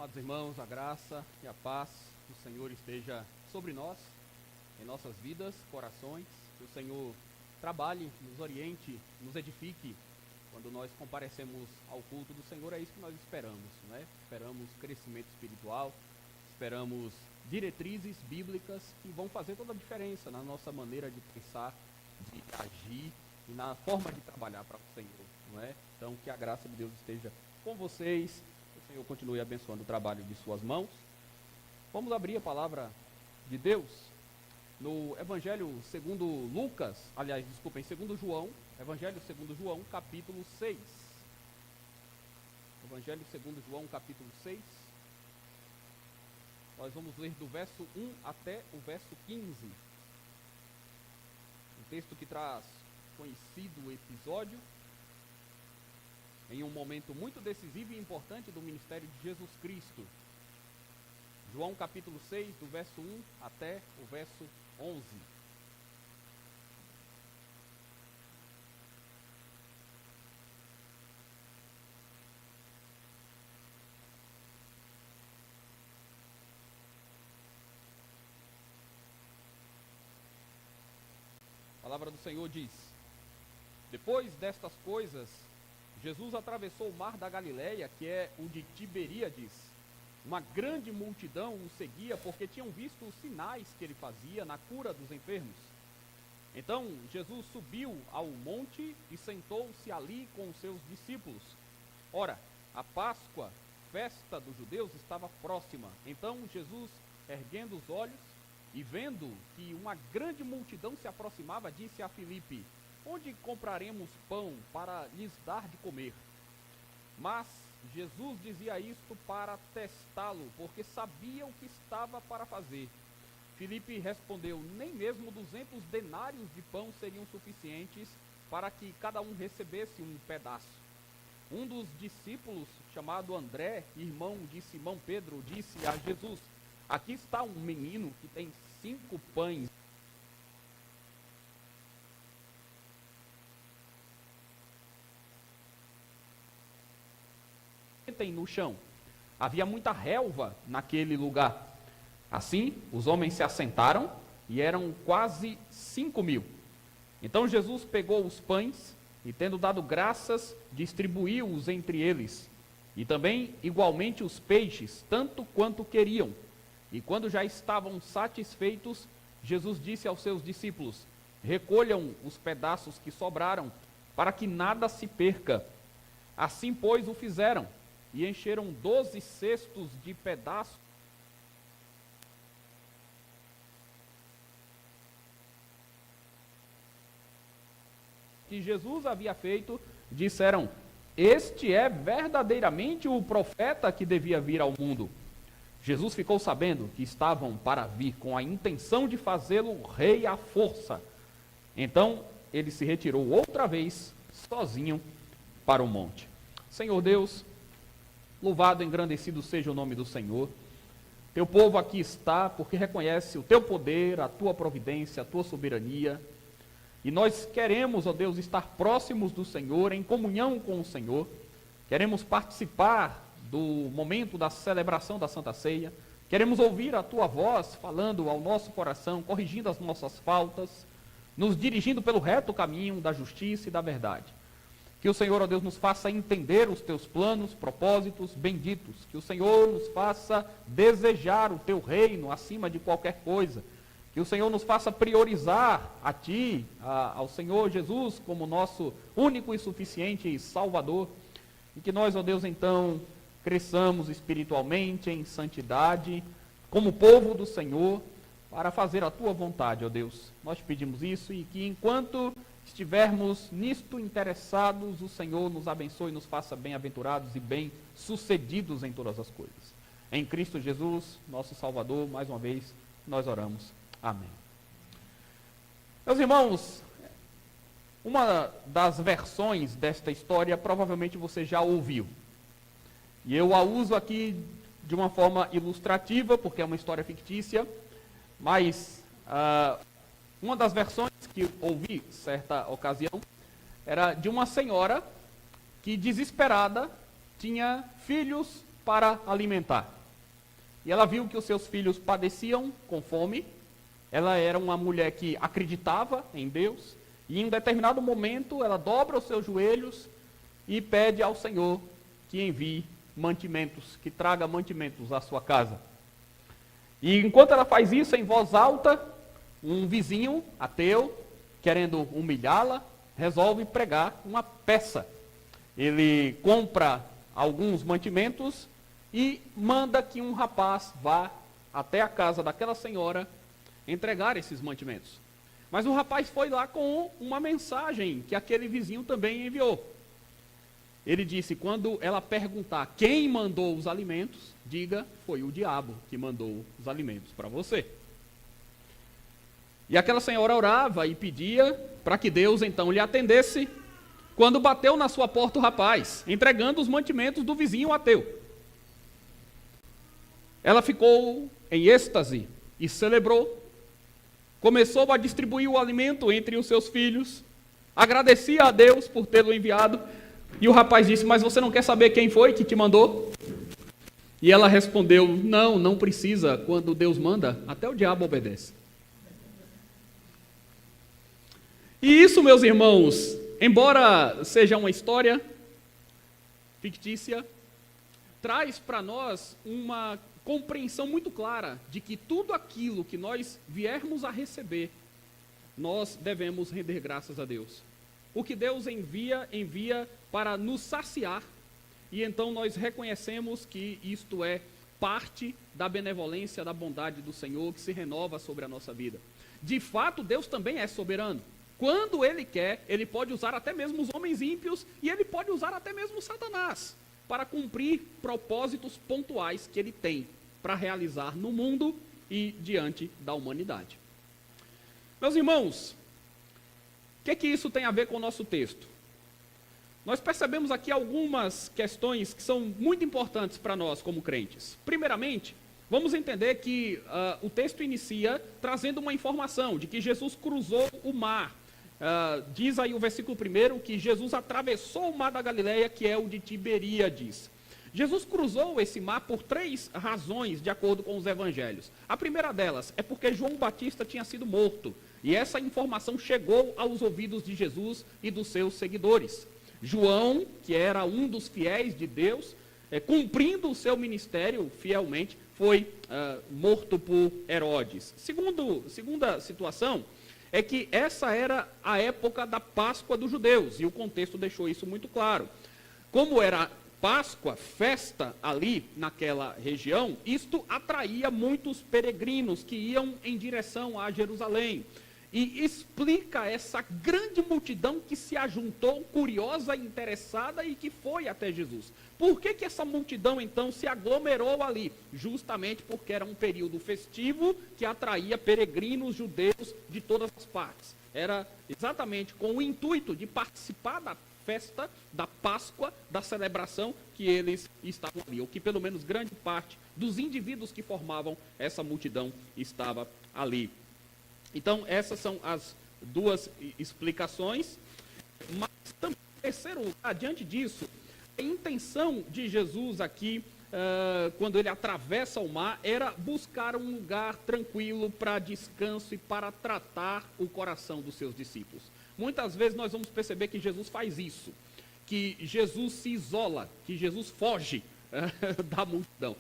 Amados irmãos, a graça e a paz do Senhor esteja sobre nós, em nossas vidas, corações. Que o Senhor trabalhe, nos oriente, nos edifique. Quando nós comparecemos ao culto do Senhor, é isso que nós esperamos, né? Esperamos crescimento espiritual, esperamos diretrizes bíblicas que vão fazer toda a diferença na nossa maneira de pensar, de agir e na forma de trabalhar para o Senhor, não é? Então, que a graça de Deus esteja com vocês. O Senhor continue abençoando o trabalho de suas mãos. Vamos abrir a palavra de Deus no Evangelho segundo Lucas, segundo João, Evangelho segundo João, capítulo 6. Evangelho segundo João, capítulo 6. Nós vamos ler do verso 1 até o verso 15. Um texto que traz conhecido episódio em um momento muito decisivo e importante do ministério de Jesus Cristo. João capítulo 6, do verso 1 até o verso 11. A palavra do Senhor diz: Depois destas coisas, Jesus atravessou o mar da Galileia, que é o de Tiberíades. Uma grande multidão o seguia porque tinham visto os sinais que ele fazia na cura dos enfermos. Então Jesus subiu ao monte e sentou-se ali com os seus discípulos. Ora, a Páscoa, festa dos judeus, estava próxima. Então Jesus, erguendo os olhos e vendo que uma grande multidão se aproximava, disse a Filipe: Onde compraremos pão para lhes dar de comer? Mas Jesus dizia isto para testá-lo, porque sabia o que estava para fazer. Filipe respondeu: Nem mesmo 200 denários de pão seriam suficientes para que cada um recebesse um pedaço. Um dos discípulos, chamado André, irmão de Simão Pedro, disse a Jesus: Aqui está um menino que tem 5 pães no chão. Havia muita relva naquele lugar. Assim, os homens se assentaram e eram quase 5.000. Então Jesus pegou os pães e, tendo dado graças, distribuiu-os entre eles. E também, igualmente, os peixes, tanto quanto queriam. E quando já estavam satisfeitos, Jesus disse aos seus discípulos: Recolham os pedaços que sobraram, para que nada se perca. Assim, pois, o fizeram. E encheram 12 cestos de pedaços que Jesus havia feito. Disseram: Este é verdadeiramente o profeta que devia vir ao mundo. Jesus ficou sabendo que estavam para vir com a intenção de fazê-lo rei à força. Então ele se retirou outra vez, sozinho, para o monte. Senhor Deus, louvado e engrandecido seja o nome do Senhor. Teu povo aqui está porque reconhece o teu poder, a tua providência, a tua soberania. E nós queremos, ó Deus, estar próximos do Senhor, em comunhão com o Senhor. Queremos participar do momento da celebração da Santa Ceia. Queremos ouvir a tua voz falando ao nosso coração, corrigindo as nossas faltas, nos dirigindo pelo reto caminho da justiça e da verdade. Que o Senhor, ó Deus, nos faça entender os teus planos, propósitos benditos. Que o Senhor nos faça desejar o teu reino acima de qualquer coisa. Que o Senhor nos faça priorizar a ti, ao Senhor Jesus, como nosso único e suficiente Salvador. E que nós, ó Deus, então, cresçamos espiritualmente em santidade, como povo do Senhor, para fazer a tua vontade, ó Deus. Nós te pedimos isso e que enquanto estivermos nisto interessados, o Senhor nos abençoe e nos faça bem-aventurados e bem-sucedidos em todas as coisas. Em Cristo Jesus, nosso Salvador, mais uma vez, nós oramos. Amém. Meus irmãos, uma das versões desta história provavelmente você já ouviu. E eu a uso aqui de uma forma ilustrativa, porque é uma história fictícia, mas uma das versões que ouvi certa ocasião era de uma senhora que, desesperada, tinha filhos para alimentar. E ela viu que os seus filhos padeciam com fome. Ela era uma mulher que acreditava em Deus. E em um determinado momento, ela dobra os seus joelhos e pede ao Senhor que envie mantimentos, que traga mantimentos à sua casa. E enquanto ela faz isso em voz alta, um vizinho ateu, querendo humilhá-la, resolve pregar uma peça. Ele compra alguns mantimentos e manda que um rapaz vá até a casa daquela senhora entregar esses mantimentos. Mas o rapaz foi lá com uma mensagem que aquele vizinho também enviou. Ele disse, quando ela perguntar quem mandou os alimentos, diga, foi o diabo que mandou os alimentos para você. E aquela senhora orava e pedia para que Deus então lhe atendesse, quando bateu na sua porta o rapaz, entregando os mantimentos do vizinho ateu. Ela ficou em êxtase e celebrou. Começou a distribuir o alimento entre os seus filhos, agradecia a Deus por tê-lo enviado, e o rapaz disse, mas você não quer saber quem foi que te mandou? E ela respondeu, não, não precisa, quando Deus manda, até o diabo obedece. E isso, meus irmãos, embora seja uma história fictícia, traz para nós uma compreensão muito clara de que tudo aquilo que nós viermos a receber, nós devemos render graças a Deus. O que Deus envia para nos saciar, e então nós reconhecemos que isto é parte da benevolência, da bondade do Senhor que se renova sobre a nossa vida. De fato, Deus também é soberano. Quando Ele quer, Ele pode usar até mesmo os homens ímpios, e Ele pode usar até mesmo Satanás, para cumprir propósitos pontuais que Ele tem para realizar no mundo e diante da humanidade. Meus irmãos, o que isso tem a ver com o nosso texto? Nós percebemos aqui algumas questões que são muito importantes para nós como crentes. Primeiramente, vamos entender que o texto inicia trazendo uma informação de que Jesus cruzou o mar. Diz aí o versículo 1 que Jesus atravessou o mar da Galileia, que é o de Tiberíades. Jesus cruzou esse mar por 3 razões, de acordo com os evangelhos. A primeira delas é porque João Batista tinha sido morto. E essa informação chegou aos ouvidos de Jesus e dos seus seguidores. João, que era um dos fiéis de Deus, cumprindo o seu ministério fielmente, foi morto por Herodes. Segunda situação é que essa era a época da Páscoa dos judeus, e o contexto deixou isso muito claro. Como era Páscoa, festa ali naquela região, isto atraía muitos peregrinos que iam em direção a Jerusalém. E explica essa grande multidão que se ajuntou, curiosa, interessada e que foi até Jesus. Por que essa multidão então se aglomerou ali? Justamente porque era um período festivo que atraía peregrinos judeus de todas as partes. Era exatamente com o intuito de participar da festa, da Páscoa, da celebração que eles estavam ali, ou que pelo menos grande parte dos indivíduos que formavam essa multidão estava ali. Então, essas são as 2 explicações, mas também, em terceiro lugar, diante disso, a intenção de Jesus aqui, quando ele atravessa o mar, era buscar um lugar tranquilo para descanso e para tratar o coração dos seus discípulos. Muitas vezes nós vamos perceber que Jesus faz isso, que Jesus se isola, que Jesus foge da multidão.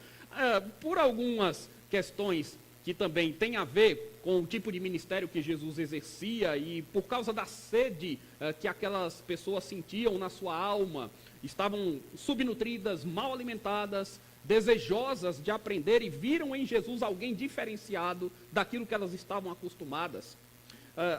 Por algumas questões que também tem a ver com o tipo de ministério que Jesus exercia e por causa da sede que aquelas pessoas sentiam na sua alma, estavam subnutridas, mal alimentadas, desejosas de aprender e viram em Jesus alguém diferenciado daquilo que elas estavam acostumadas.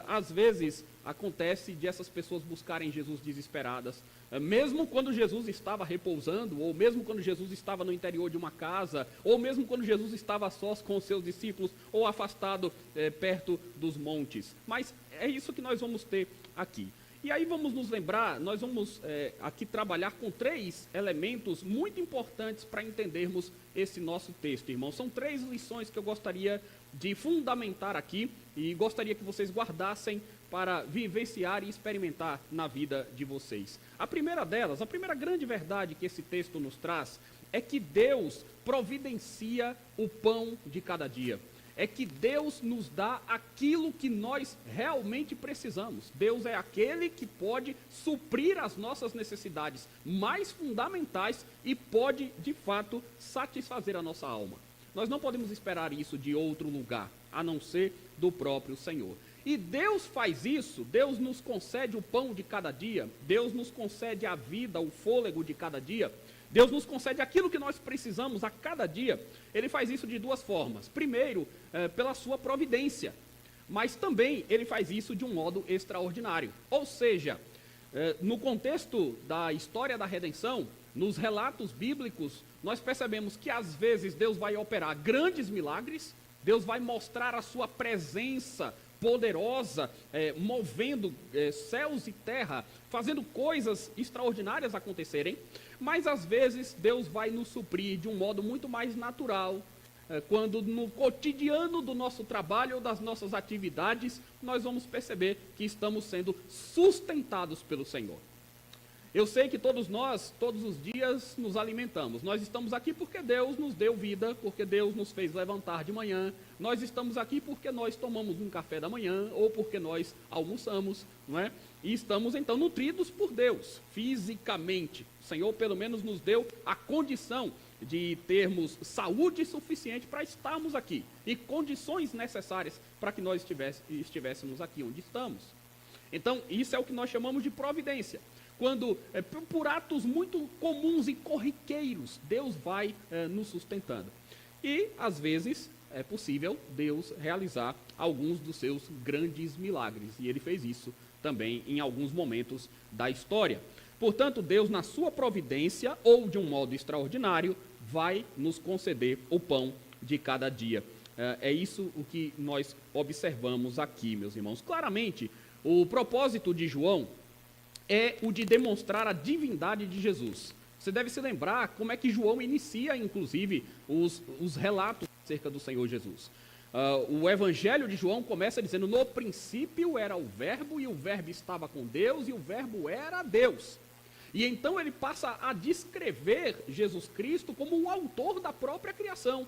Às vezes acontece de essas pessoas buscarem Jesus desesperadas, mesmo quando Jesus estava repousando, ou mesmo quando Jesus estava no interior de uma casa, ou mesmo quando Jesus estava a sós com os seus discípulos, ou afastado perto dos montes. Mas é isso que nós vamos ter aqui. E aí vamos nos lembrar, nós vamos aqui trabalhar com 3 elementos muito importantes para entendermos esse nosso texto, irmãos. São 3 lições que eu gostaria de fundamentar aqui e gostaria que vocês guardassem para vivenciar e experimentar na vida de vocês. A primeira delas, a primeira grande verdade que esse texto nos traz é que Deus providencia o pão de cada dia. É que Deus nos dá aquilo que nós realmente precisamos. Deus é aquele que pode suprir as nossas necessidades mais fundamentais e pode, de fato, satisfazer a nossa alma. Nós não podemos esperar isso de outro lugar, a não ser do próprio Senhor. E Deus faz isso, Deus nos concede o pão de cada dia, Deus nos concede a vida, o fôlego de cada dia, Deus nos concede aquilo que nós precisamos a cada dia. Ele faz isso de duas formas. Primeiro, pela sua providência, mas também ele faz isso de um modo extraordinário. Ou seja, no contexto da história da redenção, nos relatos bíblicos, nós percebemos que às vezes Deus vai operar grandes milagres, Deus vai mostrar a sua presença poderosa, movendo céus e terra, fazendo coisas extraordinárias acontecerem, mas às vezes Deus vai nos suprir de um modo muito mais natural, quando no cotidiano do nosso trabalho ou das nossas atividades, nós vamos perceber que estamos sendo sustentados pelo Senhor. Eu sei que todos nós, todos os dias, nos alimentamos. Nós estamos aqui porque Deus nos deu vida, porque Deus nos fez levantar de manhã. Nós estamos aqui porque nós tomamos um café da manhã ou porque nós almoçamos, não é? E estamos, então, nutridos por Deus, fisicamente. O Senhor, pelo menos, nos deu a condição de termos saúde suficiente para estarmos aqui e condições necessárias para que nós estivéssemos aqui onde estamos. Então, isso é o que nós chamamos de providência. Quando, por atos muito comuns e corriqueiros, Deus vai nos sustentando. E, às vezes, é possível Deus realizar alguns dos seus grandes milagres. E ele fez isso também em alguns momentos da história. Portanto, Deus, na sua providência, ou de um modo extraordinário, vai nos conceder o pão de cada dia. É isso o que nós observamos aqui, meus irmãos. Claramente, o propósito de João é o de demonstrar a divindade de Jesus. Você deve se lembrar como é que João inicia, inclusive, os relatos acerca do Senhor Jesus. O Evangelho de João começa dizendo: no princípio era o Verbo, e o Verbo estava com Deus, e o Verbo era Deus. E então ele passa a descrever Jesus Cristo como o autor da própria criação.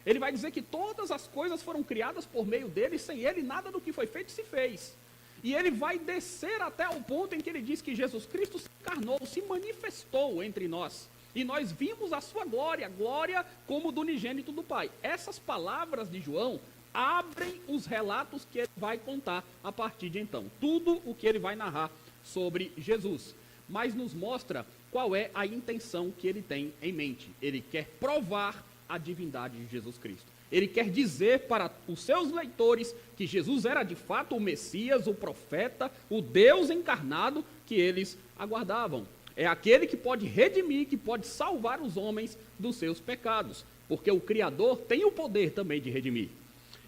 Ele vai dizer que todas as coisas foram criadas por meio dele, e sem ele nada do que foi feito se fez. E ele vai descer até o ponto em que ele diz que Jesus Cristo se encarnou, se manifestou entre nós. E nós vimos a sua glória, glória como do unigênito do Pai. Essas palavras de João abrem os relatos que ele vai contar a partir de então. Tudo o que ele vai narrar sobre Jesus. Mas nos mostra qual é a intenção que ele tem em mente. Ele quer provar a divindade de Jesus Cristo. Ele quer dizer para os seus leitores que Jesus era de fato o Messias, o profeta, o Deus encarnado que eles aguardavam. É aquele que pode redimir, que pode salvar os homens dos seus pecados, porque o Criador tem o poder também de redimir.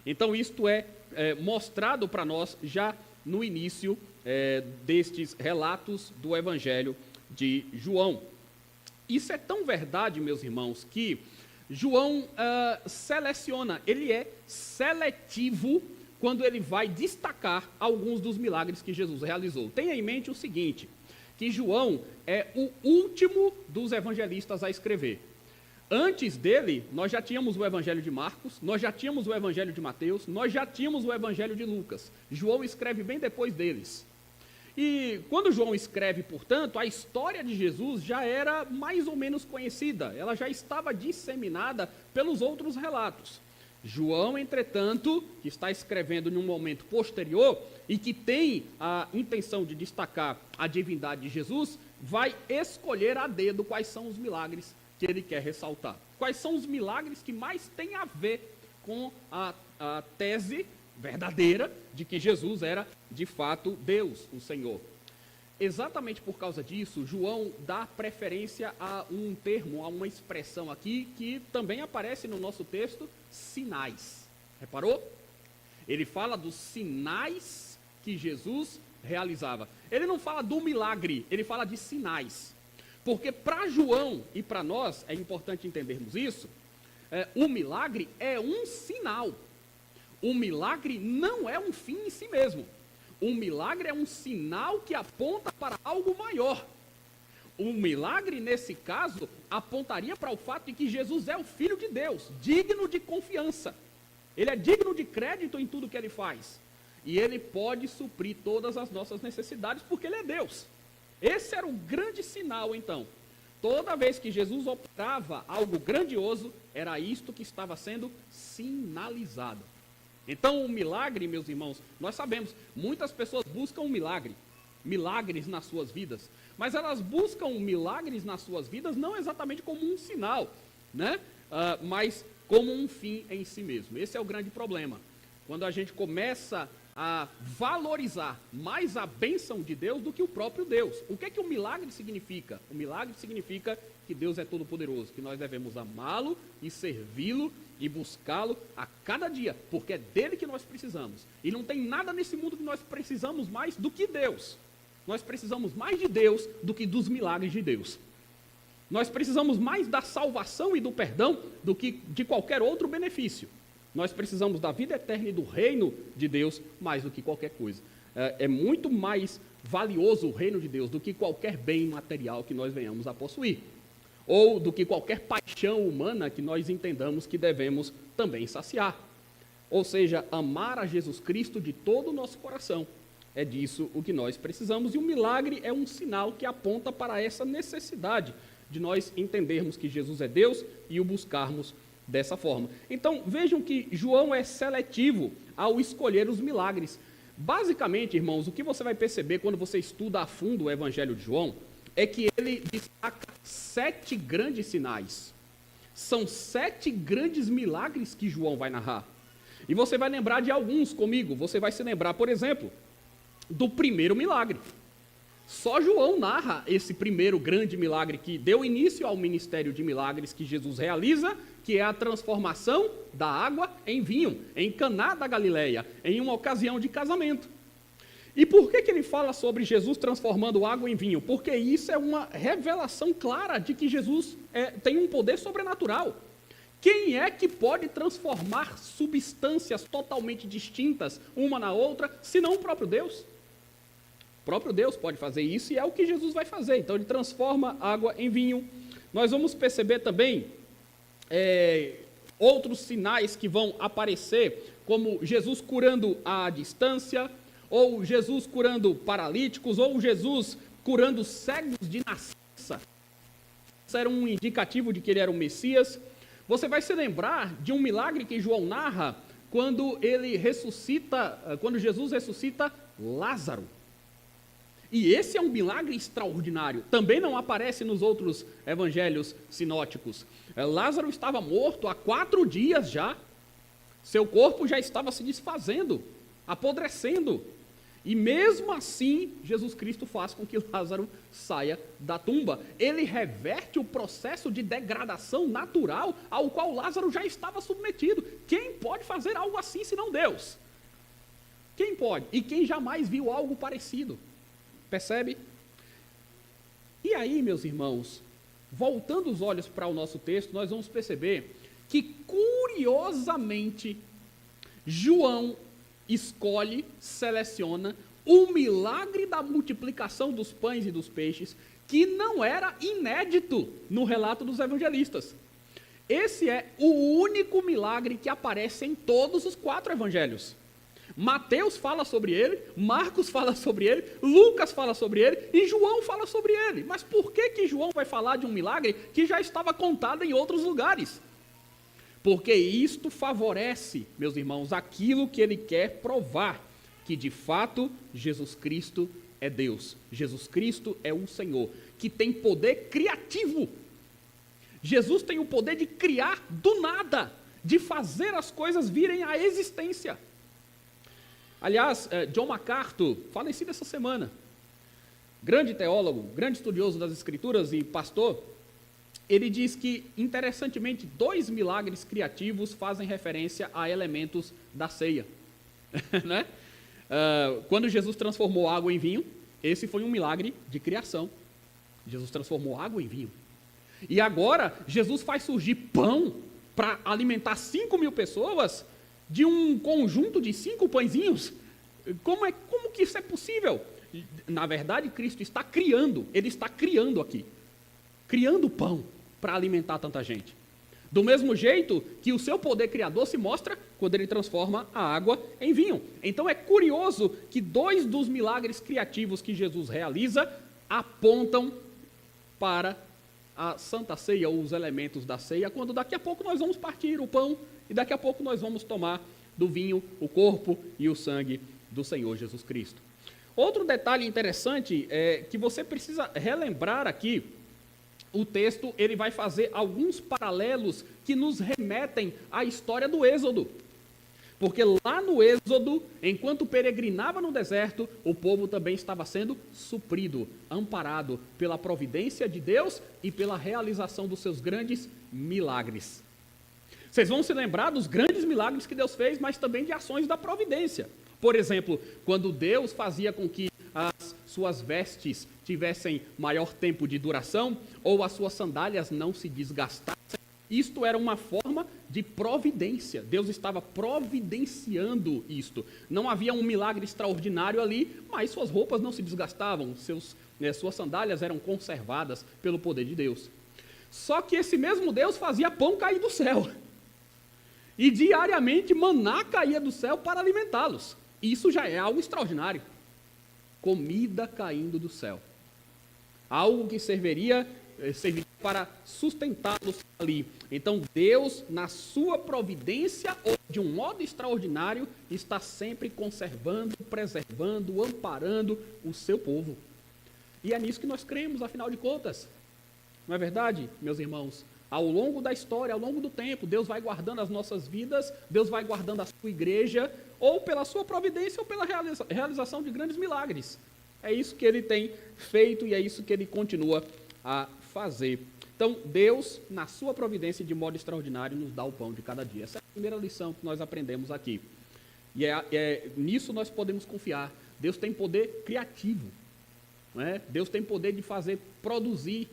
Então isto é mostrado para nós já no início destes relatos do Evangelho de João. Isso é tão verdade, meus irmãos, que João seleciona, ele é seletivo quando ele vai destacar alguns dos milagres que Jesus realizou. Tenha em mente o seguinte, que João é o último dos evangelistas a escrever. Antes dele, nós já tínhamos o Evangelho de Marcos, nós já tínhamos o Evangelho de Mateus, nós já tínhamos o Evangelho de Lucas. João escreve bem depois deles. E quando João escreve, portanto, a história de Jesus já era mais ou menos conhecida, ela já estava disseminada pelos outros relatos. João, entretanto, que está escrevendo em um momento posterior e que tem a intenção de destacar a divindade de Jesus, vai escolher a dedo quais são os milagres que ele quer ressaltar. Quais são os milagres que mais têm a ver com a tese verdadeira de que Jesus era, de fato, Deus, o Senhor. Exatamente por causa disso, João dá preferência a um termo, a uma expressão aqui, que também aparece no nosso texto, sinais. Reparou? Ele fala dos sinais que Jesus realizava. Ele não fala do milagre, ele fala de sinais. Porque para João e para nós, é importante entendermos isso, o milagre é um sinal. O milagre não é um fim em si mesmo. Um milagre é um sinal que aponta para algo maior. O milagre, nesse caso, apontaria para o fato de que Jesus é o Filho de Deus, digno de confiança. Ele é digno de crédito em tudo que ele faz. E ele pode suprir todas as nossas necessidades, porque ele é Deus. Esse era o grande sinal, então. Toda vez que Jesus operava algo grandioso, era isto que estava sendo sinalizado. Então, o milagre, meus irmãos, nós sabemos, muitas pessoas buscam um milagre, milagres nas suas vidas, mas elas buscam milagres nas suas vidas não exatamente como um sinal, né? Mas como um fim em si mesmo. Esse é o grande problema. Quando a gente começa a valorizar mais a bênção de Deus do que o próprio Deus. O que é que o milagre significa? O milagre significa que Deus é todo-poderoso, que nós devemos amá-lo e servi-lo e buscá-lo a cada dia, porque é dele que nós precisamos. E não tem nada nesse mundo que nós precisamos mais do que Deus. Nós precisamos mais de Deus do que dos milagres de Deus. Nós precisamos mais da salvação e do perdão do que de qualquer outro benefício. Nós precisamos da vida eterna e do reino de Deus mais do que qualquer coisa. É muito mais valioso o reino de Deus do que qualquer bem material que nós venhamos a possuir. Ou do que qualquer paixão humana que nós entendamos que devemos também saciar. Ou seja, amar a Jesus Cristo de todo o nosso coração. É disso o que nós precisamos. E o milagre é um sinal que aponta para essa necessidade de nós entendermos que Jesus é Deus e o buscarmos dessa forma. Então, vejam que João é seletivo ao escolher os milagres. Basicamente, irmãos, o que você vai perceber quando você estuda a fundo o Evangelho de João é que ele destaca 7 grandes sinais. São 7 grandes milagres que João vai narrar. E você vai lembrar de alguns comigo. Você vai se lembrar, por exemplo, do primeiro milagre. Só João narra esse primeiro grande milagre que deu início ao ministério de milagres que Jesus realiza, que é a transformação da água em vinho, em Caná da Galileia, em uma ocasião de casamento. E por que ele fala sobre Jesus transformando água em vinho? Porque isso é uma revelação clara de que Jesus tem um poder sobrenatural. Quem é que pode transformar substâncias totalmente distintas uma na outra, senão o próprio Deus? O próprio Deus pode fazer isso e é o que Jesus vai fazer. Então ele transforma água em vinho. Nós vamos perceber também outros sinais que vão aparecer, como Jesus curando à distância, ou Jesus curando paralíticos, ou Jesus curando cegos de nascença. Isso era um indicativo de que ele era o Messias. Você vai se lembrar de um milagre que João narra quando Jesus ressuscita Lázaro. E esse é um milagre extraordinário. Também não aparece nos outros evangelhos sinóticos. Lázaro estava morto há 4 dias já. Seu corpo já estava se desfazendo, apodrecendo. E mesmo assim, Jesus Cristo faz com que Lázaro saia da tumba. Ele reverte o processo de degradação natural ao qual Lázaro já estava submetido. Quem pode fazer algo assim senão Deus? Quem pode? E quem jamais viu algo parecido? Percebe? E aí, meus irmãos, voltando os olhos para o nosso texto, nós vamos perceber que, curiosamente, João seleciona o milagre da multiplicação dos pães e dos peixes, que não era inédito no relato dos evangelistas. Esse é o único milagre que aparece em todos os 4 evangelhos. Mateus fala sobre ele, Marcos fala sobre ele, Lucas fala sobre ele e João fala sobre ele. Mas por que João vai falar de um milagre que já estava contado em outros lugares? Porque isto favorece, meus irmãos, aquilo que ele quer provar, que de fato Jesus Cristo é Deus. Jesus Cristo é o Senhor, que tem poder criativo. Jesus tem o poder de criar do nada, de fazer as coisas virem à existência. Aliás, John MacArthur, falecido essa semana, grande teólogo, grande estudioso das Escrituras e pastor, ele diz que, interessantemente, 2 milagres criativos fazem referência a elementos da ceia. Né? Quando Jesus transformou água em vinho, esse foi um milagre de criação. Jesus transformou água em vinho. E agora, Jesus faz surgir pão para alimentar 5.000 pessoas de um conjunto de 5 pãezinhos. Como que isso é possível? Na verdade, Cristo está criando, ele está criando aqui, criando pão para alimentar tanta gente. Do mesmo jeito que o seu poder criador se mostra quando ele transforma a água em vinho. Então é curioso que 2 dos milagres criativos que Jesus realiza apontam para a Santa Ceia, ou os elementos da ceia, quando daqui a pouco nós vamos partir o pão e daqui a pouco nós vamos tomar do vinho o corpo e o sangue do Senhor Jesus Cristo. Outro detalhe interessante é que você precisa relembrar aqui. O texto ele vai fazer alguns paralelos que nos remetem à história do Êxodo. Porque lá no Êxodo, enquanto peregrinava no deserto, o povo também estava sendo suprido, amparado pela providência de Deus e pela realização dos seus grandes milagres. Vocês vão se lembrar dos grandes milagres que Deus fez, mas também de ações da providência. Por exemplo, quando Deus fazia com que as suas vestes tivessem maior tempo de duração, ou as suas sandálias não se desgastassem, isto era uma forma de providência. Deus estava providenciando isto. Não havia um milagre extraordinário ali, mas suas roupas não se desgastavam, suas sandálias eram conservadas pelo poder de Deus. Só que esse mesmo Deus fazia pão cair do céu. E diariamente maná caía do céu para alimentá-los. Isso já é algo extraordinário. Comida caindo do céu. Algo que serviria para sustentá-los ali. Então Deus, na sua providência, ou de um modo extraordinário, está sempre conservando, preservando, amparando o seu povo. E é nisso que nós cremos, afinal de contas. Não é verdade, meus irmãos? Ao longo da história, ao longo do tempo, Deus vai guardando as nossas vidas, Deus vai guardando a sua igreja, ou pela sua providência, ou pela realização de grandes milagres. É isso que ele tem feito e é isso que ele continua a fazer. Então, Deus, na sua providência, de modo extraordinário, nos dá o pão de cada dia. Essa é a primeira lição que nós aprendemos aqui. E nisso nós podemos confiar. Deus tem poder criativo. Não é? Deus tem poder de fazer produzir,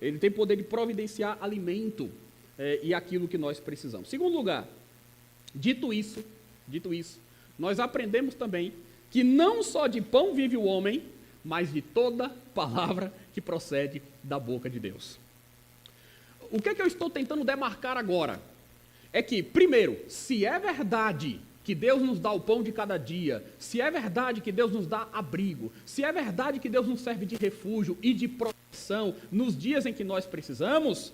ele tem poder de providenciar alimento e aquilo que nós precisamos. Segundo lugar, dito isso, nós aprendemos também que não só de pão vive o homem, mas de toda palavra que procede da boca de Deus. O que é que eu estou tentando demarcar agora? É que, primeiro, se é verdade que Deus nos dá o pão de cada dia, se é verdade que Deus nos dá abrigo, se é verdade que Deus nos serve de refúgio e de proteção nos dias em que nós precisamos,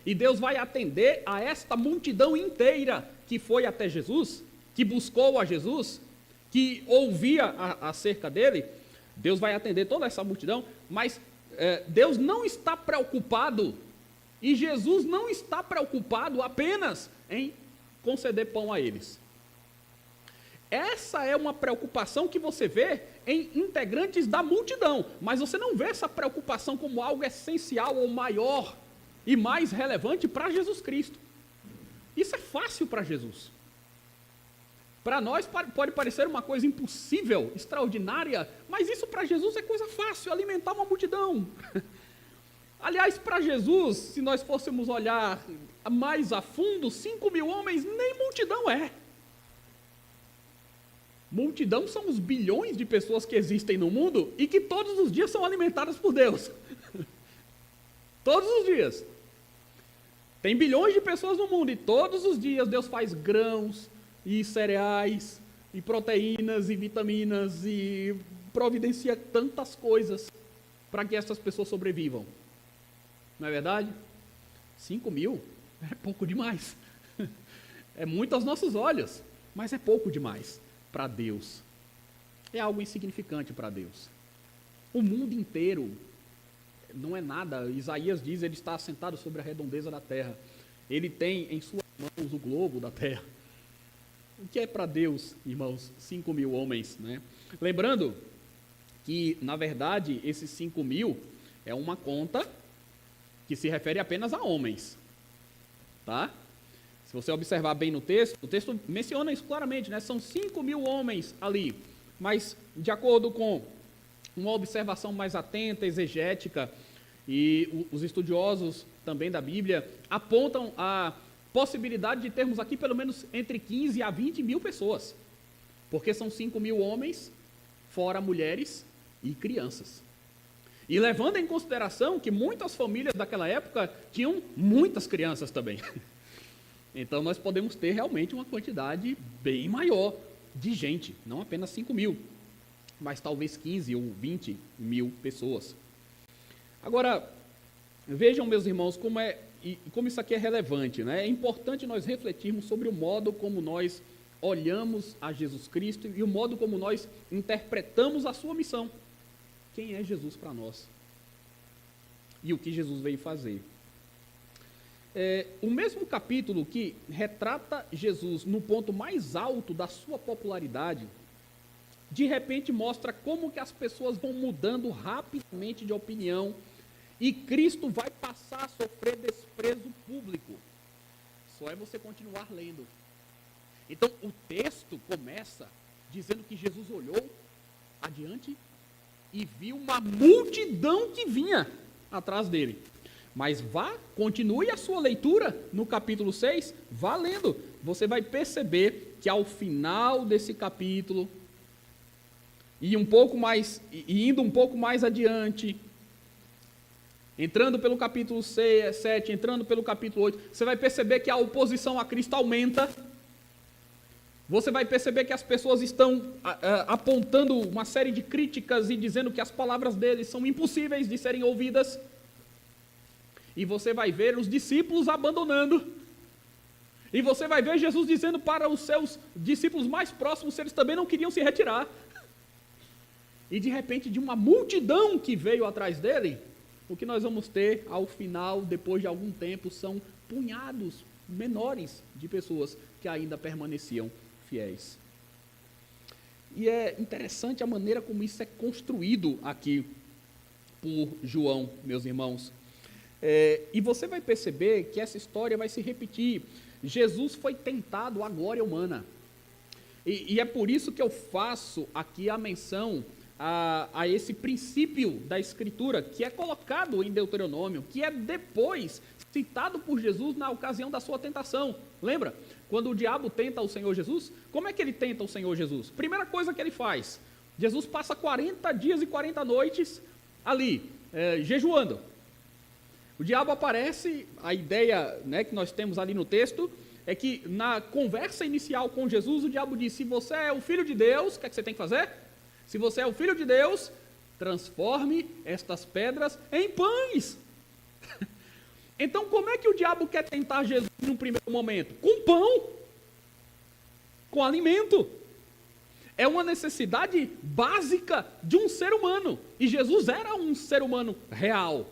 e Deus vai atender a esta multidão inteira que foi até Jesus, que buscou a Jesus, que ouvia acerca dele, Deus vai atender toda essa multidão, mas Deus não está preocupado, e Jesus não está preocupado apenas em conceder pão a eles. Essa é uma preocupação que você vê em integrantes da multidão, mas você não vê essa preocupação como algo essencial ou maior e mais relevante para Jesus Cristo. Isso é fácil para Jesus. Para nós pode parecer uma coisa impossível, extraordinária, mas isso para Jesus é coisa fácil, alimentar uma multidão. Aliás, para Jesus, se nós fôssemos olhar mais a fundo, 5.000 homens nem multidão é. Multidão são os bilhões de pessoas que existem no mundo e que todos os dias são alimentadas por Deus. Todos os dias. Tem bilhões de pessoas no mundo e todos os dias Deus faz grãos e cereais e proteínas e vitaminas e providencia tantas coisas para que essas pessoas sobrevivam. Não é verdade? 5.000 é pouco demais. É muito aos nossos olhos, mas é pouco demais para Deus. É algo insignificante para Deus. O mundo inteiro não é nada. Isaías diz, ele está assentado sobre a redondeza da terra. Ele tem em suas mãos o globo da terra. O que é para Deus, irmãos, 5.000 homens, né? Lembrando que, na verdade, esses 5.000 é uma conta que se refere apenas a homens, tá? Se você observar bem no texto, o texto menciona isso claramente, né? São 5.000 homens ali, mas de acordo com uma observação mais atenta, exegética, e os estudiosos também da Bíblia apontam a possibilidade de termos aqui pelo menos entre 15 a 20 mil pessoas, porque são 5.000 homens, fora mulheres e crianças. E levando em consideração que muitas famílias daquela época tinham muitas crianças também. Então nós podemos ter realmente uma quantidade bem maior de gente, não apenas 5 mil, mas talvez 15 ou 20 mil pessoas. Agora, vejam, meus irmãos, como isso aqui é relevante, né? É importante nós refletirmos sobre o modo como nós olhamos a Jesus Cristo e o modo como nós interpretamos a sua missão. Quem é Jesus para nós? E o que Jesus veio fazer? O mesmo capítulo que retrata Jesus no ponto mais alto da sua popularidade, de repente mostra como que as pessoas vão mudando rapidamente de opinião e Cristo vai passar a sofrer desprezo público. Só é você continuar lendo. Então o texto começa dizendo que Jesus olhou adiante e viu uma multidão que vinha atrás dele. Mas continue a sua leitura no capítulo 6, vá lendo. Você vai perceber que ao final desse capítulo, indo um pouco mais adiante, entrando pelo capítulo 7, entrando pelo capítulo 8, você vai perceber que a oposição a Cristo aumenta. Você vai perceber que as pessoas estão apontando uma série de críticas e dizendo que as palavras deles são impossíveis de serem ouvidas. E você vai ver os discípulos abandonando. E você vai ver Jesus dizendo para os seus discípulos mais próximos se eles também não queriam se retirar. E de repente, de uma multidão que veio atrás dele, o que nós vamos ter ao final, depois de algum tempo, são punhados menores de pessoas que ainda permaneciam fiéis. E é interessante a maneira como isso é construído aqui por João, meus irmãos. E você vai perceber que essa história vai se repetir. Jesus foi tentado à glória humana. E é por isso que eu faço aqui a menção a esse princípio da Escritura, que é colocado em Deuteronômio, que é depois citado por Jesus na ocasião da sua tentação. Lembra? Quando o diabo tenta o Senhor Jesus, como é que ele tenta o Senhor Jesus? Primeira coisa que ele faz, Jesus passa 40 dias e 40 noites ali, jejuando. O diabo aparece, a ideia, né, que nós temos ali no texto, é que na conversa inicial com Jesus, o diabo diz, se você é o Filho de Deus, o que é que você tem que fazer? Se você é o Filho de Deus, transforme estas pedras em pães. Então, como é que o diabo quer tentar Jesus no primeiro momento? Com pão, com alimento. É uma necessidade básica de um ser humano. E Jesus era um ser humano real.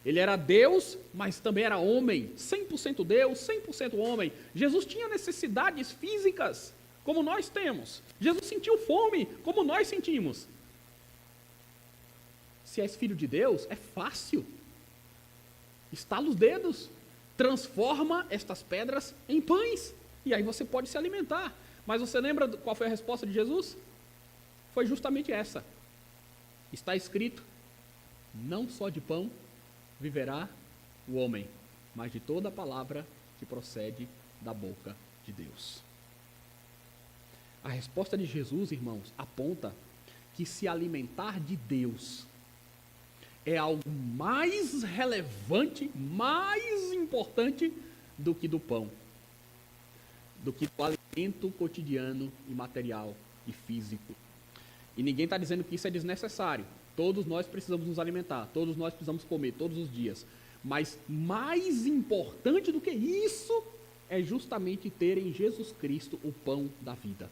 Ele era Deus, mas também era homem, 100% Deus, 100% homem. Jesus tinha necessidades físicas, como nós temos. Jesus sentiu fome, como nós sentimos. Se és filho de Deus, é fácil. Estala os dedos, transforma estas pedras em pães, e aí você pode se alimentar. Mas você lembra qual foi a resposta de Jesus? Foi justamente essa. Está escrito, não só de pão viverá o homem, mas de toda a palavra que procede da boca de Deus. A resposta de Jesus, irmãos, aponta que se alimentar de Deus é algo mais relevante, mais importante do que do pão, do que do alimento cotidiano e material e físico. E ninguém está dizendo que isso é desnecessário. Todos nós precisamos nos alimentar, todos nós precisamos comer todos os dias. Mas mais importante do que isso é justamente ter em Jesus Cristo o pão da vida.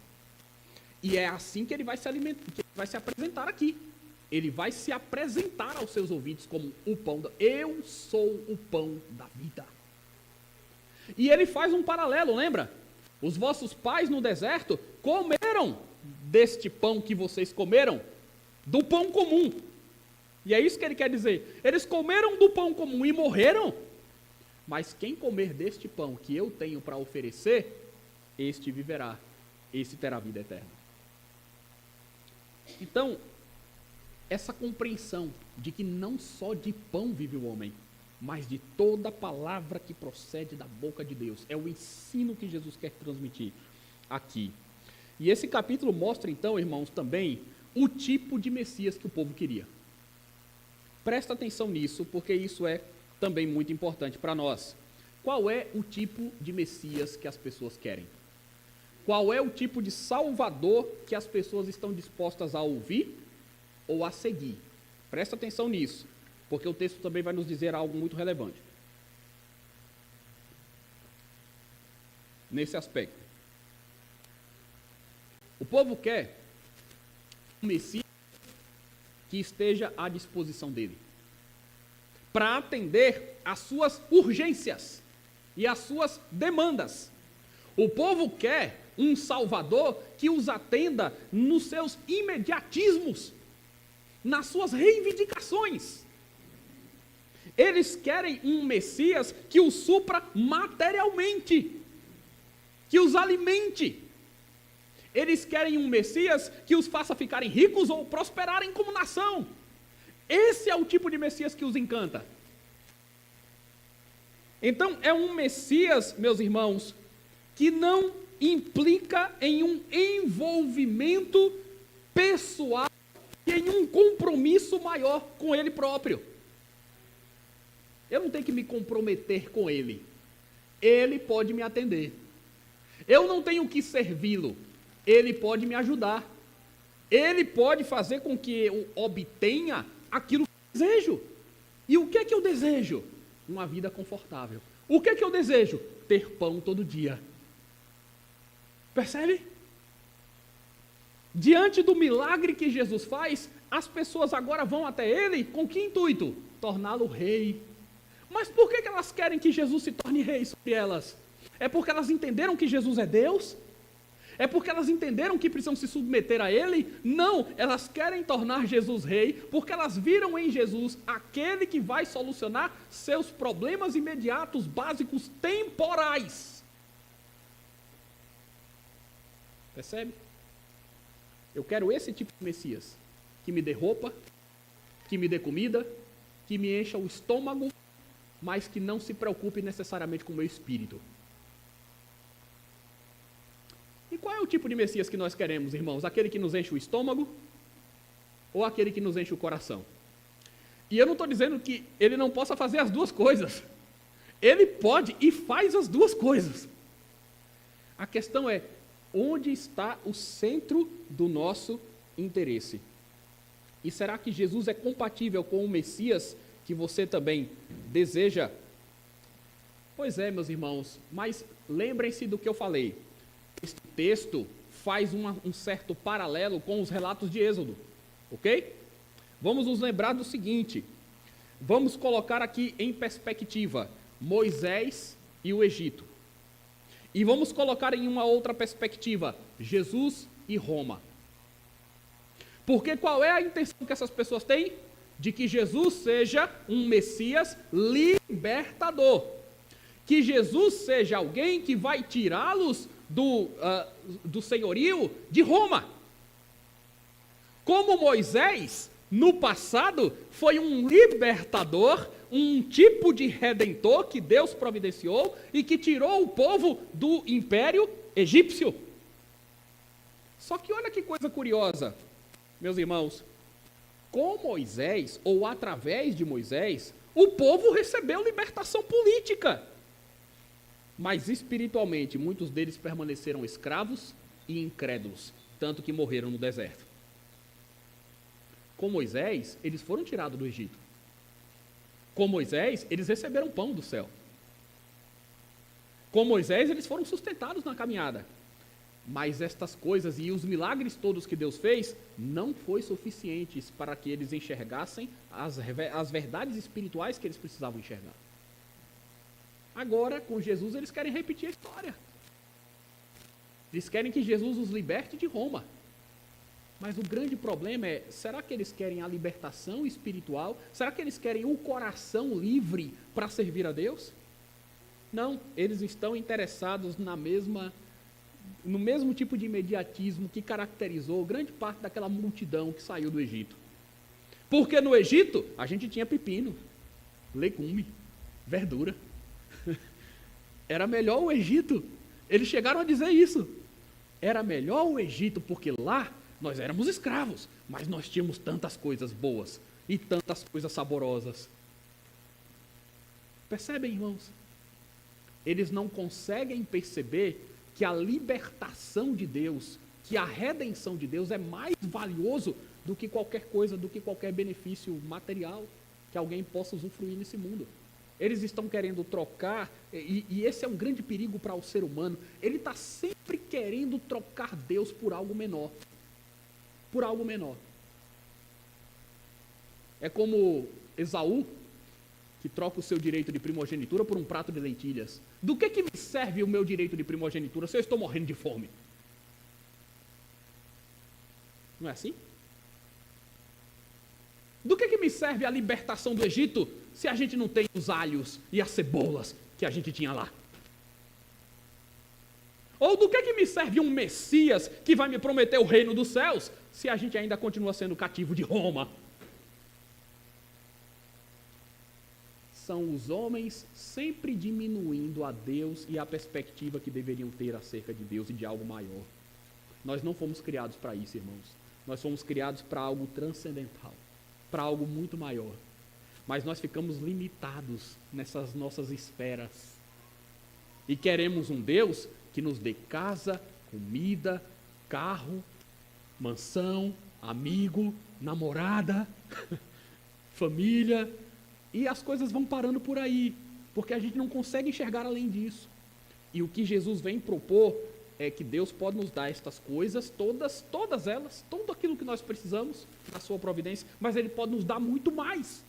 E é assim que ele vai se alimentar, que ele vai se apresentar aqui. Ele vai se apresentar aos seus ouvidos como o pão da... Eu sou o pão da vida. E ele faz um paralelo, lembra? Os vossos pais no deserto comeram deste pão que vocês comeram, do pão comum. E é isso que ele quer dizer. Eles comeram do pão comum e morreram. Mas quem comer deste pão que eu tenho para oferecer, este viverá, este terá vida eterna. Então, essa compreensão de que não só de pão vive o homem, mas de toda palavra que procede da boca de Deus, é o ensino que Jesus quer transmitir aqui. E esse capítulo mostra então, irmãos, também o tipo de Messias que o povo queria. Presta atenção nisso, porque isso é também muito importante para nós. Qual é o tipo de Messias que as pessoas querem? Qual é o tipo de Salvador que as pessoas estão dispostas a ouvir ou a seguir? Presta atenção nisso, porque o texto também vai nos dizer algo muito relevante nesse aspecto. O povo quer um Messias que esteja à disposição dele, para atender às suas urgências e às suas demandas. O povo quer um Salvador que os atenda nos seus imediatismos, nas suas reivindicações. Eles querem um Messias que os supra materialmente, que os alimente. Eles querem um Messias que os faça ficarem ricos ou prosperarem como nação. Esse é o tipo de Messias que os encanta. Então, é um Messias, meus irmãos, que não implica em um envolvimento pessoal e em um compromisso maior com ele próprio. Eu não tenho que me comprometer com ele. Ele pode me atender. Eu não tenho que servi-lo. Ele pode me ajudar. Ele pode fazer com que eu obtenha aquilo que eu desejo. E o que é que eu desejo? Uma vida confortável. O que é que eu desejo? Ter pão todo dia. Percebe? Diante do milagre que Jesus faz, as pessoas agora vão até ele com que intuito? Torná-lo rei. Mas por que elas querem que Jesus se torne rei sobre elas? É porque elas entenderam que Jesus é Deus? É porque elas entenderam que precisam se submeter a Ele? Não, elas querem tornar Jesus rei, porque elas viram em Jesus aquele que vai solucionar seus problemas imediatos, básicos, temporais. Percebe? Eu quero esse tipo de Messias, que me dê roupa, que me dê comida, que me encha o estômago, mas que não se preocupe necessariamente com o meu espírito. E qual é o tipo de Messias que nós queremos, irmãos? Aquele que nos enche o estômago ou aquele que nos enche o coração? E eu não estou dizendo que ele não possa fazer as duas coisas. Ele pode e faz as duas coisas. A questão é, onde está o centro do nosso interesse? E será que Jesus é compatível com o Messias que você também deseja? Pois é, meus irmãos, mas lembrem-se do que eu falei. Este texto faz um certo paralelo com os relatos de Êxodo, ok? Vamos nos lembrar do seguinte, vamos colocar aqui em perspectiva Moisés e o Egito. E vamos colocar em uma outra perspectiva Jesus e Roma. Porque qual é a intenção que essas pessoas têm? De que Jesus seja um Messias libertador. Que Jesus seja alguém que vai tirá-los do senhorio de Roma. Como Moisés, no passado, foi um libertador, um tipo de redentor que Deus providenciou e que tirou o povo do império egípcio. Só que olha que coisa curiosa, meus irmãos. Com Moisés, ou através de Moisés, o povo recebeu libertação política. Mas espiritualmente, muitos deles permaneceram escravos e incrédulos, tanto que morreram no deserto. Com Moisés, eles foram tirados do Egito. Com Moisés, eles receberam pão do céu. Com Moisés, eles foram sustentados na caminhada. Mas estas coisas e os milagres todos que Deus fez, não foi suficientes para que eles enxergassem as verdades espirituais que eles precisavam enxergar. Agora, com Jesus, eles querem repetir a história. Eles querem que Jesus os liberte de Roma. Mas o grande problema é, será que eles querem a libertação espiritual? Será que eles querem o coração livre para servir a Deus? Não, eles estão interessados no mesmo tipo de imediatismo que caracterizou grande parte daquela multidão que saiu do Egito. Porque no Egito, a gente tinha pepino, legume, verdura. Era melhor o Egito. Eles chegaram a dizer isso. Era melhor o Egito, porque lá nós éramos escravos, mas nós tínhamos tantas coisas boas e tantas coisas saborosas. Percebem, irmãos? Eles não conseguem perceber que a libertação de Deus, que a redenção de Deus é mais valioso do que qualquer coisa, do que qualquer benefício material que alguém possa usufruir nesse mundo. Eles estão querendo trocar, e esse é um grande perigo para o ser humano, ele está sempre querendo trocar Deus por algo menor. Por algo menor. É como Esaú, que troca o seu direito de primogenitura por um prato de lentilhas. Do que me serve o meu direito de primogenitura se eu estou morrendo de fome? Não é assim? Do que me serve a libertação do Egito se a gente não tem os alhos e as cebolas que a gente tinha lá? Ou do que me serve um Messias que vai me prometer o reino dos céus se a gente ainda continua sendo cativo de Roma? São os homens sempre diminuindo a Deus e a perspectiva que deveriam ter acerca de Deus e de algo maior. Nós não fomos criados para isso, irmãos. Nós fomos criados para algo transcendental, para algo muito maior. Mas nós ficamos limitados nessas nossas esferas. E queremos um Deus que nos dê casa, comida, carro, mansão, amigo, namorada, família. E as coisas vão parando por aí, porque a gente não consegue enxergar além disso. E o que Jesus vem propor é que Deus pode nos dar estas coisas, todas elas, tudo aquilo que nós precisamos, na sua providência, mas Ele pode nos dar muito mais.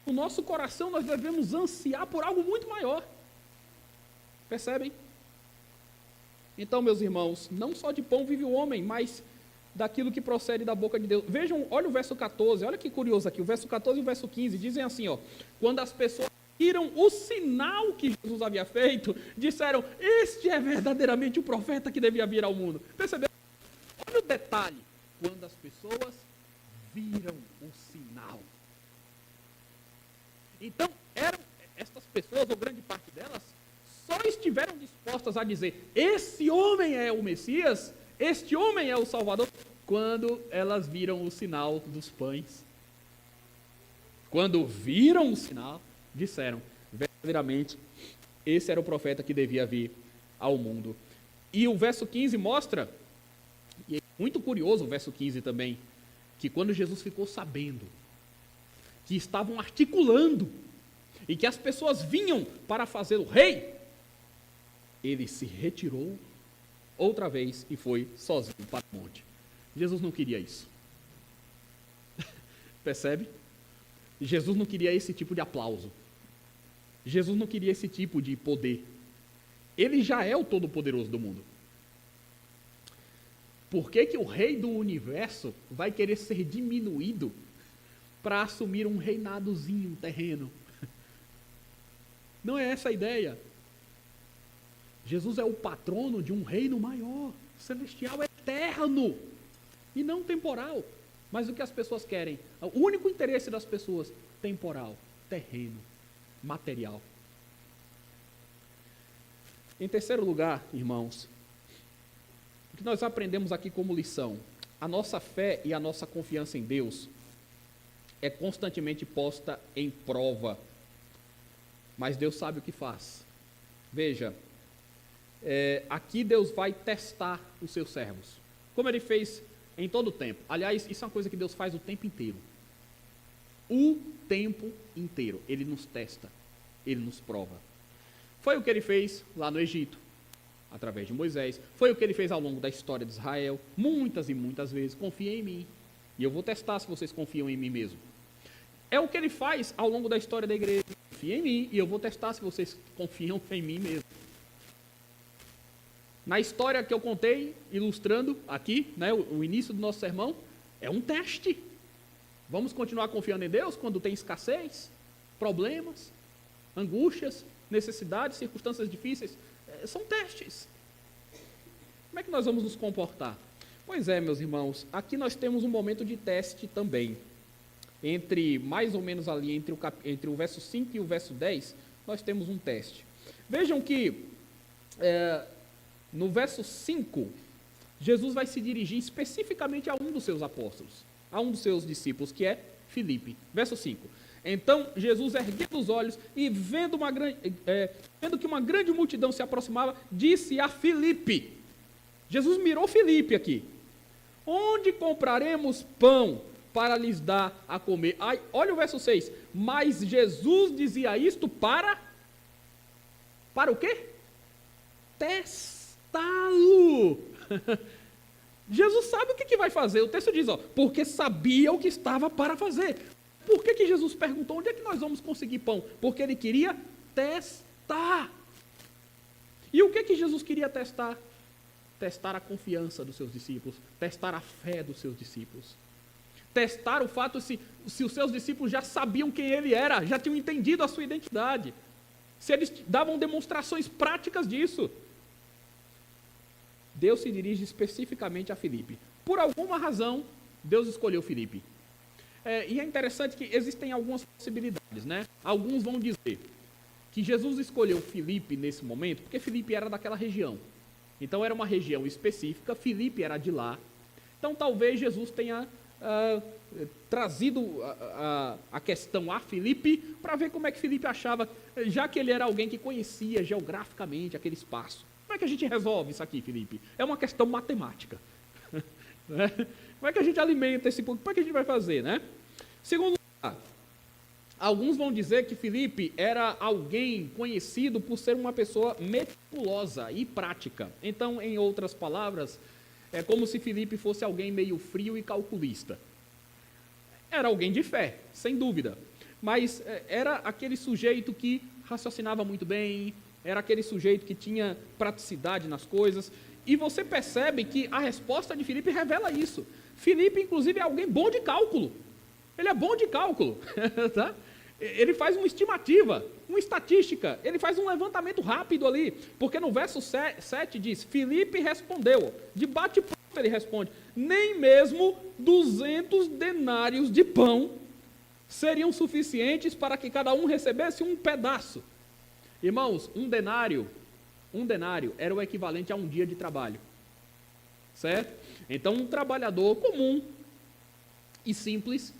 No nosso coração nós devemos ansiar por algo muito maior. Percebem? Então, meus irmãos, não só de pão vive o homem, mas daquilo que procede da boca de Deus. Vejam, olha o verso 14, olha que curioso aqui, o verso 14 e o verso 15, dizem assim, ó, quando as pessoas viram o sinal que Jesus havia feito, disseram, este é verdadeiramente o profeta que devia vir ao mundo. Perceberam? Olha o detalhe, quando as pessoas viram o sinal. Então, estas pessoas, ou grande parte delas, só estiveram dispostas a dizer, esse homem é o Messias, este homem é o Salvador, quando elas viram o sinal dos pães. Quando viram o sinal, disseram, verdadeiramente, esse era o profeta que devia vir ao mundo. E o verso 15 mostra, e é muito curioso o verso 15 também, que quando Jesus ficou sabendo que estavam articulando e que as pessoas vinham para fazê-lo rei, ele se retirou outra vez e foi sozinho para o monte. Jesus não queria isso. Percebe? Jesus não queria esse tipo de aplauso. Jesus não queria esse tipo de poder. Ele já é o todo-poderoso do mundo. Por que o rei do universo vai querer ser diminuído para assumir um reinadozinho terreno? Não é essa a ideia. Jesus é o patrono de um reino maior, celestial, eterno, e não temporal. Mas o que as pessoas querem? O único interesse das pessoas, temporal, terreno, material. Em terceiro lugar, irmãos, o que nós aprendemos aqui como lição, a nossa fé e a nossa confiança em Deus é constantemente posta em prova, mas Deus sabe o que faz. Veja, aqui Deus vai testar os seus servos, como Ele fez em todo o tempo. Aliás, isso é uma coisa que Deus faz o tempo inteiro. O tempo inteiro. Ele nos testa, Ele nos prova. Foi o que Ele fez lá no Egito, através de Moisés. Foi o que Ele fez ao longo da história de Israel, muitas e muitas vezes. Confiem em mim, e eu vou testar se vocês confiam em mim mesmo. É o que Ele faz ao longo da história da igreja. Confiem em mim, e eu vou testar se vocês confiam em mim mesmo. Na história que eu contei, ilustrando aqui, né, o início do nosso sermão, é um teste. Vamos continuar confiando em Deus quando tem escassez, problemas, angústias, necessidades, circunstâncias difíceis? São testes. Como é que nós vamos nos comportar? Pois é, meus irmãos, aqui nós temos um momento de teste também. Mais ou menos ali, entre o verso 5 e o verso 10, nós temos um teste. Vejam que no verso 5, Jesus vai se dirigir especificamente a um dos seus apóstolos, a um dos seus discípulos, que é Filipe. Verso 5. Então Jesus, erguendo os olhos e vendo que uma grande multidão se aproximava, disse a Filipe. Jesus mirou Filipe aqui. Onde compraremos pão para lhes dar a comer? Olha o verso 6. Mas Jesus dizia isto para o quê? Testá-lo. Jesus sabe o que vai fazer. O texto diz, porque sabia o que estava para fazer. Por que Jesus perguntou onde é que nós vamos conseguir pão? Porque ele queria testar. E o que Jesus queria testar? Testar a confiança dos seus discípulos, testar a fé dos seus discípulos. Testar o fato se os seus discípulos já sabiam quem ele era, já tinham entendido a sua identidade. Se eles davam demonstrações práticas disso. Deus se dirige especificamente a Filipe. Por alguma razão, Deus escolheu Filipe. E é interessante que existem algumas possibilidades, né? Alguns vão dizer que Jesus escolheu Filipe nesse momento, porque Filipe era daquela região. Então era uma região específica, Filipe era de lá. Então talvez Jesus tenha trazido a questão a Filipe para ver como é que Filipe achava, já que ele era alguém que conhecia geograficamente aquele espaço. Como é que a gente resolve isso aqui, Filipe? É uma questão matemática. Né? Como é que a gente alimenta esse público? Como é que a gente vai fazer, né? Segundo lugar, alguns vão dizer que Filipe era alguém conhecido por ser uma pessoa meticulosa e prática. Então, em outras palavras, é como se Filipe fosse alguém meio frio e calculista. Era alguém de fé, sem dúvida. Mas era aquele sujeito que raciocinava muito bem, era aquele sujeito que tinha praticidade nas coisas. E você percebe que a resposta de Filipe revela isso. Filipe, inclusive, é alguém bom de cálculo. Ele é bom de cálculo. Tá? Ele faz uma estimativa, uma estatística. Ele faz um levantamento rápido ali. Porque no verso 7 diz, Filipe respondeu. De bate-pronto ele responde, nem mesmo 200 denários de pão seriam suficientes para que cada um recebesse um pedaço. Irmãos, um denário era o equivalente a um dia de trabalho, certo? Então, um trabalhador comum e simples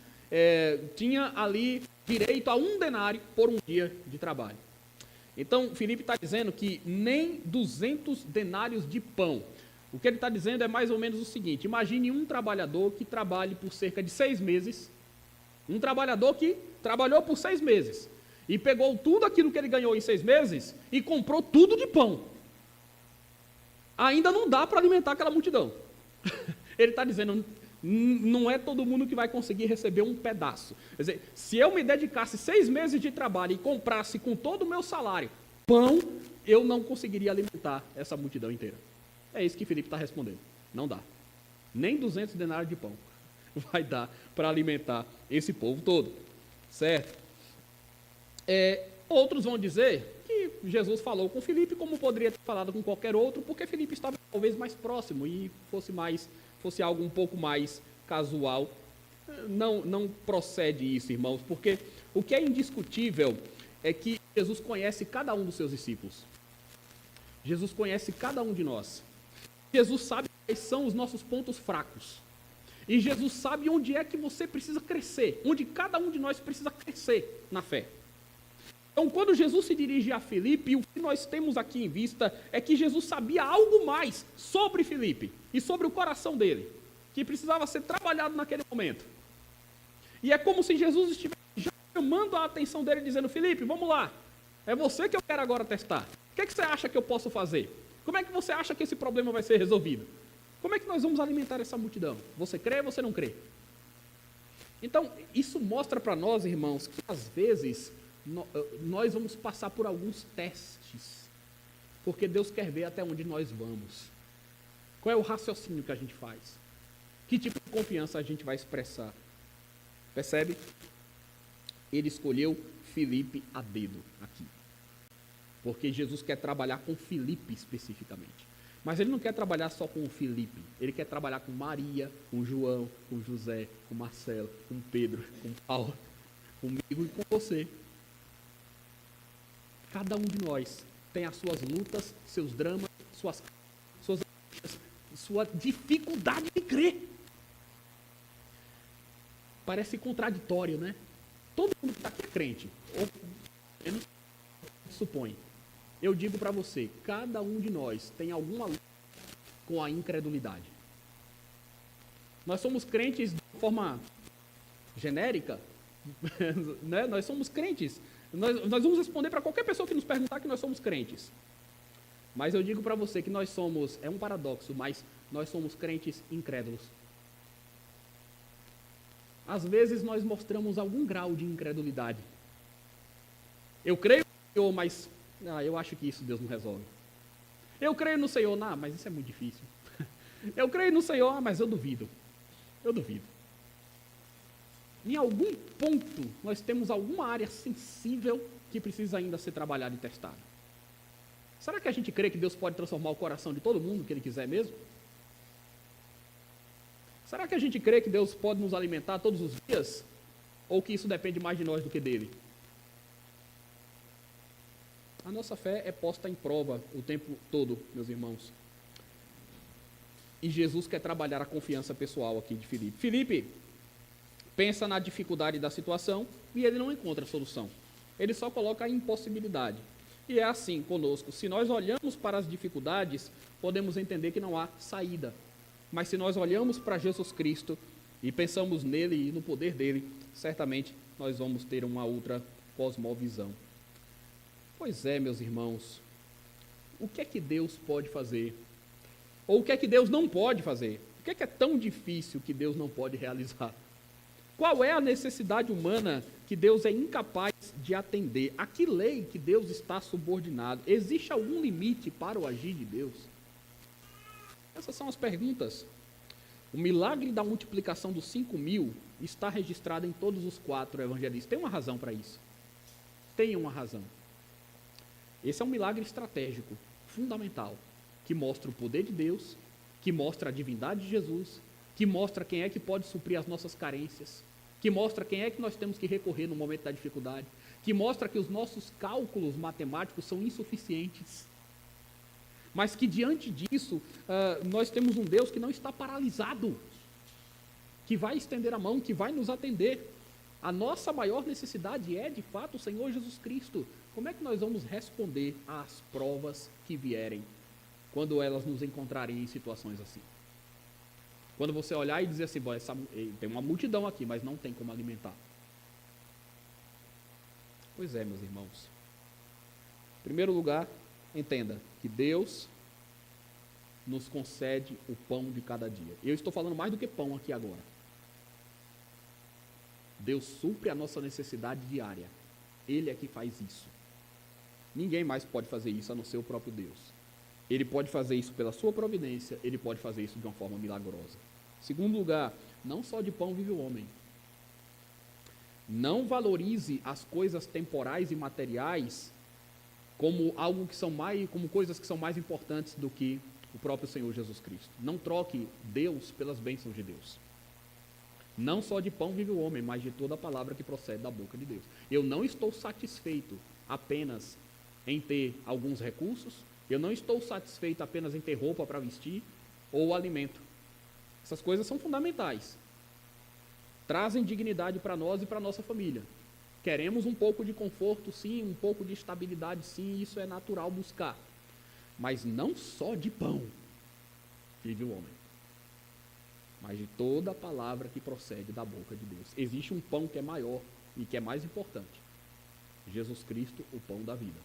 tinha ali direito a um denário por um dia de trabalho. Então, Filipe está dizendo que nem 200 denários de pão. O que ele está dizendo é mais ou menos o seguinte, imagine um trabalhador que trabalhe por cerca de 6 meses, um trabalhador que trabalhou por 6 meses, e pegou tudo aquilo que ele ganhou em 6 meses e comprou tudo de pão. Ainda não dá para alimentar aquela multidão. Ele está dizendo, não é todo mundo que vai conseguir receber um pedaço. Quer dizer, se eu me dedicasse 6 meses de trabalho e comprasse com todo o meu salário pão, eu não conseguiria alimentar essa multidão inteira. É isso que Filipe está respondendo. Não dá. Nem 200 denários de pão vai dar para alimentar esse povo todo. Certo? Outros vão dizer que Jesus falou com Filipe como poderia ter falado com qualquer outro, porque Filipe estava talvez mais próximo e fosse algo um pouco mais casual. Não procede isso, irmãos, porque o que é indiscutível é que Jesus conhece cada um dos seus discípulos. Jesus conhece cada um de nós. Jesus sabe quais são os nossos pontos fracos. E Jesus sabe onde é que você precisa crescer, onde cada um de nós precisa crescer na fé. Então, quando Jesus se dirige a Filipe, o que nós temos aqui em vista é que Jesus sabia algo mais sobre Filipe e sobre o coração dele, que precisava ser trabalhado naquele momento. E é como se Jesus estivesse já chamando a atenção dele, dizendo, Filipe, vamos lá, é você que eu quero agora testar. O que você acha que eu posso fazer? Como é que você acha que esse problema vai ser resolvido? Como é que nós vamos alimentar essa multidão? Você crê ou você não crê? Então, isso mostra para nós, irmãos, que às vezes nós vamos passar por alguns testes, porque Deus quer ver até onde nós vamos. Qual é o raciocínio que a gente faz? Que tipo de confiança a gente vai expressar? Percebe? Ele escolheu Filipe a dedo aqui, porque Jesus quer trabalhar com Filipe especificamente. Mas ele não quer trabalhar só com o Filipe, ele quer trabalhar com Maria, com João, com José, com Marcelo, com Pedro, com Paulo, comigo e com você. Cada um de nós tem as suas lutas, seus dramas, suas sua dificuldade de crer. Parece contraditório, né? Todo mundo que está aqui é crente, ou menos supõe. Eu digo para você, cada um de nós tem alguma luta com a incredulidade. Nós somos crentes de forma genérica, né? Nós somos crentes. Nós vamos responder para qualquer pessoa que nos perguntar que nós somos crentes. Mas eu digo para você que nós somos, é um paradoxo, mas nós somos crentes incrédulos. Às vezes nós mostramos algum grau de incredulidade. Eu creio no Senhor, mas eu acho que isso Deus não resolve. Eu creio no Senhor, mas isso é muito difícil. Eu creio no Senhor, mas eu duvido. Eu duvido. Em algum ponto, nós temos alguma área sensível que precisa ainda ser trabalhada e testada. Será que a gente crê que Deus pode transformar o coração de todo mundo que Ele quiser mesmo? Será que a gente crê que Deus pode nos alimentar todos os dias? Ou que isso depende mais de nós do que dele? A nossa fé é posta em prova o tempo todo, meus irmãos. E Jesus quer trabalhar a confiança pessoal aqui de Filipe. Filipe pensa na dificuldade da situação e ele não encontra solução. Ele só coloca a impossibilidade. E é assim conosco. Se nós olhamos para as dificuldades, podemos entender que não há saída. Mas se nós olhamos para Jesus Cristo e pensamos nele e no poder dele, certamente nós vamos ter uma outra cosmovisão. Pois é, meus irmãos, o que é que Deus pode fazer? Ou o que é que Deus não pode fazer? O que é tão difícil que Deus não pode realizar? Qual é a necessidade humana que Deus é incapaz de atender? A que lei que Deus está subordinado? Existe algum limite para o agir de Deus? Essas são as perguntas. O milagre da multiplicação dos 5.000 está registrado em todos os 4 evangelistas. Tem uma razão para isso. Tem uma razão. Esse é um milagre estratégico, fundamental, que mostra o poder de Deus, que mostra a divindade de Jesus, que mostra quem é que pode suprir as nossas carências, que mostra quem é que nós temos que recorrer no momento da dificuldade, que mostra que os nossos cálculos matemáticos são insuficientes. Mas que diante disso, nós temos um Deus que não está paralisado, que vai estender a mão, que vai nos atender. A nossa maior necessidade é, de fato, o Senhor Jesus Cristo. Como é que nós vamos responder às provas que vierem, quando elas nos encontrarem em situações assim? Quando você olhar e dizer assim, tem uma multidão aqui, mas não tem como alimentar. Pois é, meus irmãos. Em primeiro lugar, entenda que Deus nos concede o pão de cada dia. Eu estou falando mais do que pão aqui agora. Deus supre a nossa necessidade diária. Ele é que faz isso. Ninguém mais pode fazer isso a não ser o próprio Deus. Ele pode fazer isso pela sua providência, ele pode fazer isso de uma forma milagrosa. Segundo lugar, não só de pão vive o homem. Não valorize as coisas temporais e materiais como algo que são como coisas que são mais importantes do que o próprio Senhor Jesus Cristo. Não troque Deus pelas bênçãos de Deus. Não só de pão vive o homem, mas de toda a palavra que procede da boca de Deus. Eu não estou satisfeito apenas em ter alguns recursos, eu não estou satisfeito apenas em ter roupa para vestir ou alimento. Essas coisas são fundamentais. Trazem dignidade para nós e para a nossa família. Queremos um pouco de conforto, sim, um pouco de estabilidade, sim, isso é natural buscar. Mas não só de pão vive o homem, mas de toda a palavra que procede da boca de Deus. Existe um pão que é maior e que é mais importante. Jesus Cristo, o pão da vida.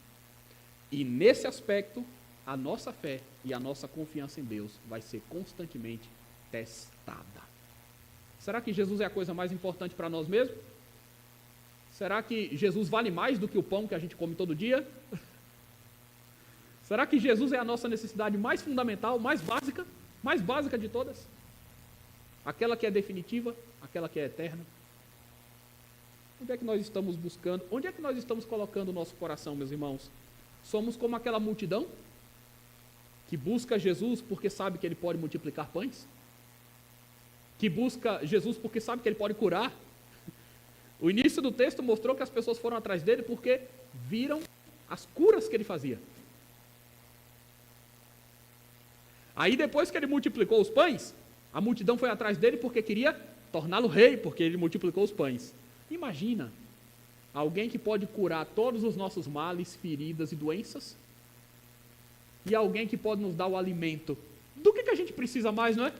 E nesse aspecto, a nossa fé e a nossa confiança em Deus vai ser constantemente testada. Será que Jesus é a coisa mais importante para nós mesmos? Será que Jesus vale mais do que o pão que a gente come todo dia? Será que Jesus é a nossa necessidade mais fundamental, mais básica de todas? Aquela que é definitiva, aquela que é eterna? Onde é que nós estamos buscando? Onde é que nós estamos colocando o nosso coração, meus irmãos? Somos como aquela multidão que busca Jesus porque sabe que Ele pode multiplicar pães? Que busca Jesus porque sabe que Ele pode curar? O início do texto mostrou que as pessoas foram atrás dele porque viram as curas que Ele fazia. Aí depois que ele multiplicou os pães, a multidão foi atrás dele porque queria torná-lo rei, porque ele multiplicou os pães. Imagina, alguém que pode curar todos os nossos males, feridas e doenças, e alguém que pode nos dar o alimento. Do que a gente precisa mais, não é?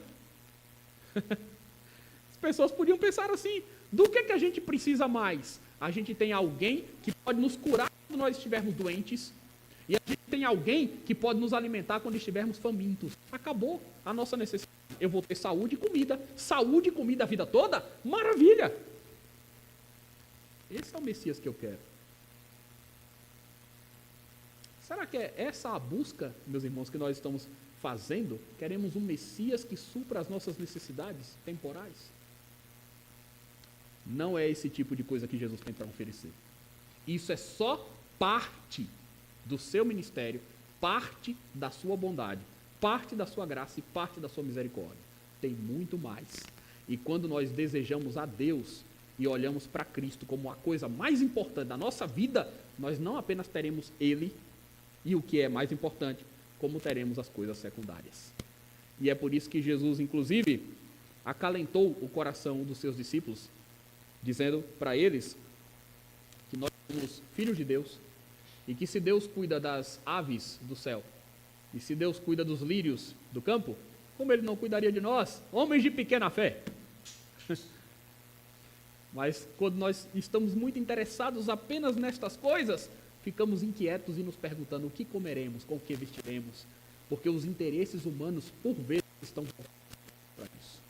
As pessoas podiam pensar assim, do que a gente precisa mais? A gente tem alguém que pode nos curar quando nós estivermos doentes, e a gente tem alguém que pode nos alimentar quando estivermos famintos. Acabou a nossa necessidade. Eu vou ter saúde e comida a vida toda? Maravilha! Esse é o Messias que eu quero. Será que é essa a busca, meus irmãos, que nós estamos fazendo? Queremos um Messias que supra as nossas necessidades temporais? Não é esse tipo de coisa que Jesus tem para oferecer. Isso é só parte do seu ministério, parte da sua bondade, parte da sua graça e parte da sua misericórdia. Tem muito mais. E quando nós desejamos a Deus e olhamos para Cristo como a coisa mais importante da nossa vida, nós não apenas teremos Ele e o que é mais importante, como teremos as coisas secundárias. E é por isso que Jesus, inclusive, acalentou o coração dos seus discípulos, dizendo para eles que nós somos filhos de Deus e que se Deus cuida das aves do céu e se Deus cuida dos lírios do campo, como Ele não cuidaria de nós, homens de pequena fé? Mas quando nós estamos muito interessados apenas nestas coisas, ficamos inquietos e nos perguntando o que comeremos, com o que vestiremos, porque os interesses humanos, por vezes, estão para isso.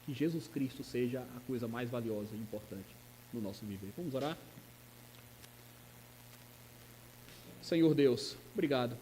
Que Jesus Cristo seja a coisa mais valiosa e importante no nosso viver. Vamos orar? Senhor Deus, obrigado